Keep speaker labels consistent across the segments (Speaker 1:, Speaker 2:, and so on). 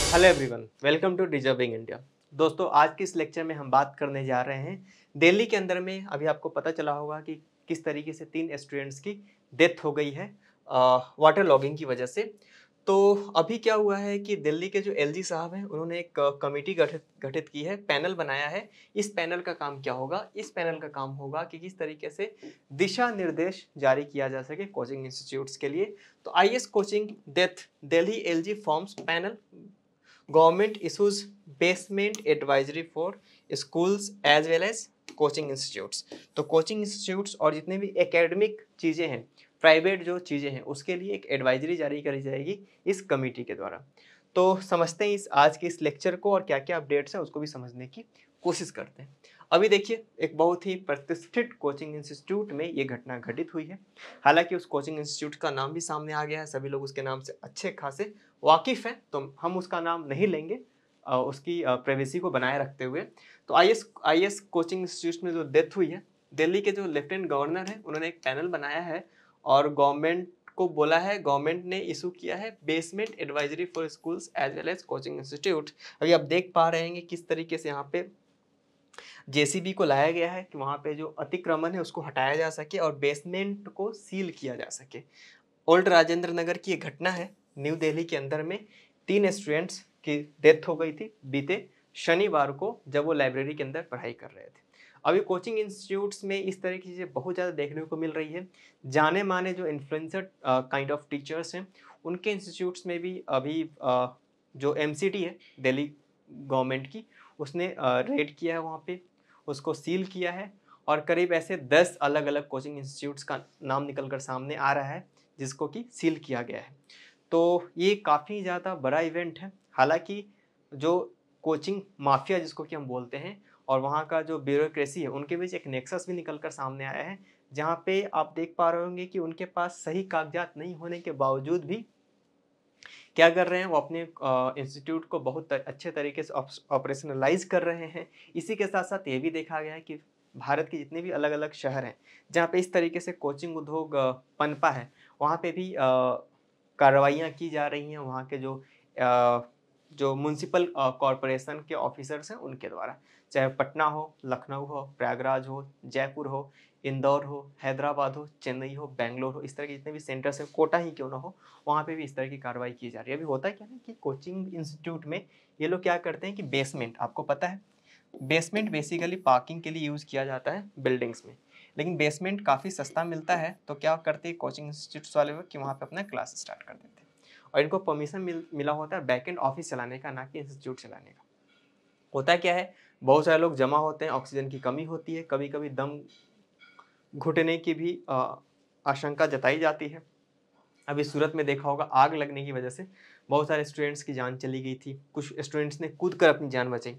Speaker 1: Hello everyone, welcome to deserving India. दोस्तों, आज के इस लेक्चर में हम बात करने जा रहे हैं दिल्ली के अंदर में। अभी आपको पता चला होगा कि किस तरीके से 3 स्टूडेंट्स की डेथ हो गई है वाटर लॉगिंग की वजह से। तो अभी क्या हुआ है कि दिल्ली के जो एलजी साहब हैं, उन्होंने एक कमेटी गठित गठित की है, पैनल बनाया है। इस पैनल का काम क्या होगा? इस पैनल का काम होगा कि किस तरीके से दिशा निर्देश जारी किया जा सके कोचिंग इंस्टीट्यूट्स के लिए। तो IAS coaching death Delhi LG forms panel. Government issues basement advisory for schools as well as coaching institutes. तो कोचिंग इंस्टीट्यूट्स और जितने भी एकेडमिक चीज़ें हैं, प्राइवेट जो चीज़ें हैं, उसके लिए एक एडवाइजरी जारी करी जाएगी इस कमेटी के द्वारा। तो समझते हैं इस आज के इस लेक्चर को और क्या क्या अपडेट्स हैं उसको भी समझने की कोशिश करते हैं। अभी देखिए, एक बहुत ही प्रतिष्ठित कोचिंग इंस्टीट्यूट में ये घटना घटित हुई है। हालांकि उस कोचिंग इंस्टीट्यूट का नाम भी सामने आ गया है, सभी लोग उसके नाम से अच्छे खासे वाकिफ हैं, तो हम उसका नाम नहीं लेंगे उसकी प्राइवेसी को बनाए रखते हुए। तो आईएएस कोचिंग इंस्टीट्यूट में जो डेथ हुई है, दिल्ली के जो लेफ्टिनेंट गवर्नर हैं, उन्होंने एक पैनल बनाया है और गवर्नमेंट को बोला है, गवर्नमेंट ने इशू किया है basement advisory for schools as well as coaching institute. अभी आप देख पा रहे हैं कि किस तरीके से यहाँ पे जेसीबी को लाया गया है कि वहाँ पे जो अतिक्रमण है उसको हटाया जा सके और बेसमेंट को सील किया जा सके। ओल्ड राजेंद्र नगर की एक घटना है, न्यू दिल्ली के अंदर में 3 स्टूडेंट्स की डेथ हो गई थी बीते शनिवार को, जब वो लाइब्रेरी के अंदर पढ़ाई कर रहे थे। अभी कोचिंग इंस्टीट्यूट्स में इस तरह की चीज़ें बहुत ज़्यादा देखने को मिल रही है। जाने माने जो इन्फ्लुएंसर काइंड ऑफ टीचर्स हैं, उनके इंस्टीट्यूट्स में भी अभी जो एमसीटी है दिल्ली गवर्नमेंट की, उसने रेड किया है वहाँ पे, उसको सील किया है और करीब ऐसे 10 अलग अलग कोचिंग इंस्टीट्यूट्स का नाम निकल कर सामने आ रहा है जिसको कि सील किया गया है। तो ये काफ़ी ज़्यादा बड़ा इवेंट है। हालांकि जो कोचिंग माफिया जिसको कि हम बोलते हैं और वहाँ का जो ब्यूरोक्रेसी है, उनके बीच एक नेक्सस भी निकल कर सामने आया है, जहाँ पे आप देख पा रहे होंगे कि उनके पास सही कागजात नहीं होने के बावजूद भी क्या कर रहे हैं, वो अपने इंस्टीट्यूट को बहुत अच्छे तरीके से ऑपरेशनलाइज कर रहे हैं। इसी के साथ साथ ये भी देखा गया है कि भारत के जितने भी अलग अलग शहर हैं जहाँ पे इस तरीके से कोचिंग उद्योग पनपा है, वहाँ पे भी कार्रवाइयाँ की जा रही हैं वहाँ के जो म्यूनसिपल कॉरपोरेशन के ऑफिसर्स हैं उनके द्वारा। चाहे पटना हो, लखनऊ हो, प्रयागराज हो, जयपुर हो, इंदौर हो, हैदराबाद हो, चेन्नई हो, बेंगलोर हो, इस तरह के जितने भी सेंटर्स हैं, कोटा ही क्यों ना हो, वहाँ पे भी इस तरह की कार्रवाई की जा रही है। अभी होता क्या है कि कोचिंग इंस्टीट्यूट में ये लोग क्या करते हैं कि बेसमेंट, आपको पता है बेसमेंट बेसिकली पार्किंग के लिए यूज़ किया जाता है बिल्डिंग्स में, लेकिन बेसमेंट काफ़ी सस्ता मिलता है, तो क्या करते हैं कोचिंग इंस्टीट्यूट्स वाले लोग कि वहाँ पे अपना क्लास स्टार्ट कर देते हैं और इनको परमिशन मिला होता है बैक एंड ऑफिस चलाने का, ना कि इंस्टीट्यूट चलाने का। होता क्या है, बहुत सारे लोग जमा होते हैं, ऑक्सीजन की कमी होती है, कभी कभी दम घुटने की भी आशंका जताई जाती है। अभी सूरत में देखा होगा, आग लगने की वजह से बहुत सारे स्टूडेंट्स की जान चली गई थी, कुछ स्टूडेंट्स ने कूद कर अपनी जान बचाई।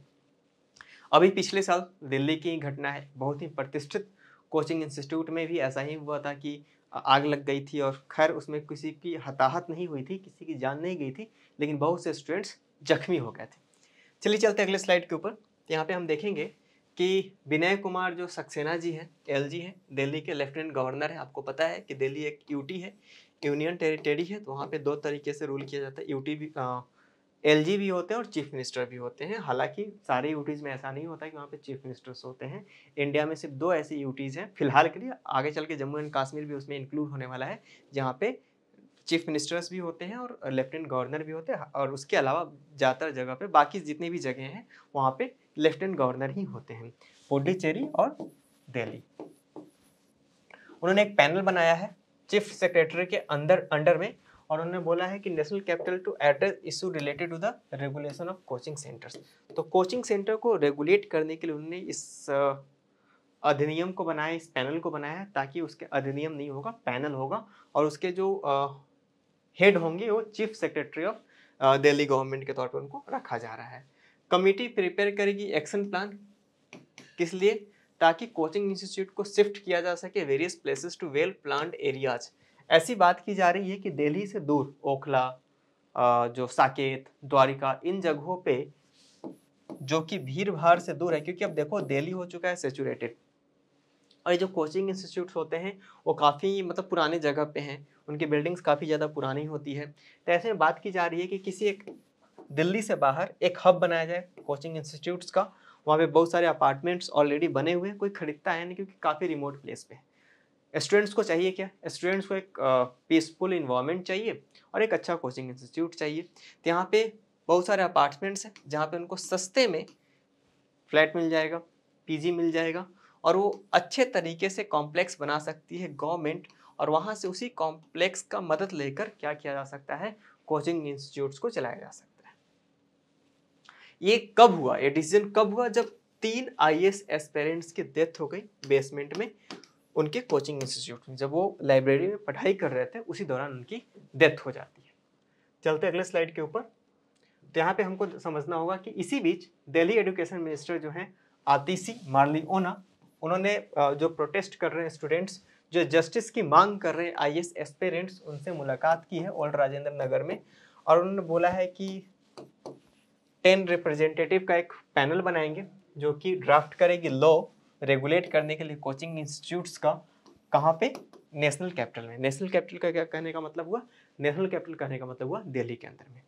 Speaker 1: अभी पिछले साल दिल्ली की घटना है, बहुत ही प्रतिष्ठित कोचिंग इंस्टीट्यूट में भी ऐसा ही हुआ था कि आग लग गई थी और खैर उसमें किसी की हताहत नहीं हुई थी, किसी की जान नहीं गई थी, लेकिन बहुत से स्टूडेंट्स जख्मी हो गए थे। चलिए चलते अगले स्लाइड के ऊपर। तो यहाँ पे हम देखेंगे कि विनय कुमार जो सक्सेना जी हैं, एलजी हैं, दिल्ली के लेफ्टिनेंट गवर्नर हैं। आपको पता है कि दिल्ली एक यूटी है, यूनियन टेरिटरी है, तो वहाँ पे 2 तरीके से रूल किया जाता है, यूटी भी एलजी भी होते हैं और चीफ मिनिस्टर भी होते हैं। हालांकि सारे यूटीज़ में ऐसा नहीं होता कि वहाँ पे चीफ मिनिस्टर्स होते हैं। इंडिया में सिर्फ 2 ऐसी यूटीज़ हैं फिलहाल के लिए, आगे चल के जम्मू एंड कश्मीर भी उसमें इंक्लूड होने वाला है, जहाँ पे चीफ मिनिस्टर्स भी होते हैं और लेफ्टिनेंट गवर्नर भी होते हैं, और उसके अलावा ज़्यादातर जगह पे बाकी जितनी भी जगह हैं वहाँ पे लेफ्टिनेंट गवर्नर ही होते हैं, पुडुचेरी और दिल्ली। उन्होंने एक पैनल बनाया है चीफ सेक्रेटरी के अंडर में, और उन्होंने बोला है कि national capital to address issue related to the regulation of coaching centres. तो कोचिंग सेंटर को रेगुलेट करने के लिए उन्होंने इस अधिनियम को बनाया, इस पैनल को बनाया है, ताकि उसके अधिनियम नहीं होगा, पैनल होगा, और उसके जो हेड होंगे वो chief secretary of Delhi government के तौर पर उनको रखा जा रहा है। कमिटी प्रिपेयर करेगी एक्शन प्लान, किस लिए? ताकि कोचिंग इंस्टीट्यूट को शिफ्ट किया जा सके various places to well planned areas. ऐसी बात की जा रही है कि दिल्ली से दूर ओखला, जो साकेत, द्वारिका, इन जगहों पे जो कि भीड़ भाड़ से दूर है, क्योंकि अब देखो दिल्ली हो चुका है सेचुरेटेड, और ये जो कोचिंग इंस्टीट्यूट्स होते हैं वो काफ़ी मतलब पुराने जगह पे हैं, उनकी बिल्डिंग्स काफ़ी ज़्यादा पुरानी होती है। तो ऐसे में बात की जा रही है कि किसी एक दिल्ली से बाहर एक हब बनाया जाए कोचिंग इंस्टीट्यूट्स का। वहाँ पे बहुत सारे अपार्टमेंट्स ऑलरेडी बने हुए हैं, कोई खरीदता है नहीं क्योंकि काफ़ी रिमोट प्लेस पे है। स्टूडेंट्स को चाहिए क्या? स्टूडेंट्स को एक पीसफुल इन्वायरमेंट चाहिए और एक अच्छा कोचिंग इंस्टीट्यूट चाहिए। तो यहाँ पे बहुत सारे अपार्टमेंट्स हैं जहाँ पे उनको सस्ते में फ्लैट मिल जाएगा, पीजी मिल जाएगा और वो अच्छे तरीके से कॉम्प्लेक्स बना सकती है गवर्नमेंट, और वहाँ से उसी कॉम्प्लेक्स का मदद लेकर क्या किया जा सकता है, कोचिंग इंस्टीट्यूट्स को चलाया जा सकता है। ये कब हुआ, ये डिसीजन कब हुआ? जब 3 आईएएस एस्पिरेंट्स की डेथ हो गई बेसमेंट में उनके कोचिंग इंस्टीट्यूट में। जब वो लाइब्रेरी में पढ़ाई कर रहे थे उसी दौरान उनकी डेथ हो जाती है। चलते अगले स्लाइड के ऊपर। तो यहाँ पे हमको समझना होगा कि इसी बीच दिल्ली एजुकेशन मिनिस्टर जो हैं आतिशी मार्लिओना, उन्होंने जो प्रोटेस्ट कर रहे हैं स्टूडेंट्स, जो जस्टिस की मांग कर रहे हैं आईएएस एस्पिरेंट्स, उनसे मुलाकात की है ओल्ड राजेंद्र नगर में। और उन्होंने बोला है कि 10 रिप्रेजेंटेटिव का एक पैनल बनाएंगे जो कि ड्राफ्ट करेगी लॉ रेगुलेट करने के लिए कोचिंग इंस्टीट्यूट्स का। कहाँ पे? नेशनल कैपिटल में। नेशनल कैपिटल का क्या कहने का मतलब हुआ? नेशनल कैपिटल कहने का मतलब हुआ दिल्ली के अंदर में।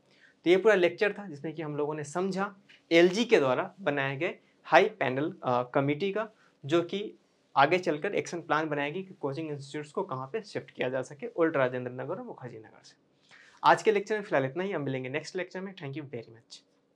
Speaker 1: तो ये पूरा लेक्चर था जिसमें कि हम लोगों ने समझा एलजी के द्वारा बनाए गए हाई पैनल कमिटी का, जो कि आगे चलकर एक्शन प्लान बनाएगी कि कोचिंग इंस्टीट्यूट्स को कहाँ पे शिफ्ट किया जा सके ओल्ड राजेंद्र नगर और मुखर्जी नगर से। आज के लेक्चर में फिलहाल इतना ही, हम मिलेंगे नेक्स्ट लेक्चर में। Thank you very much.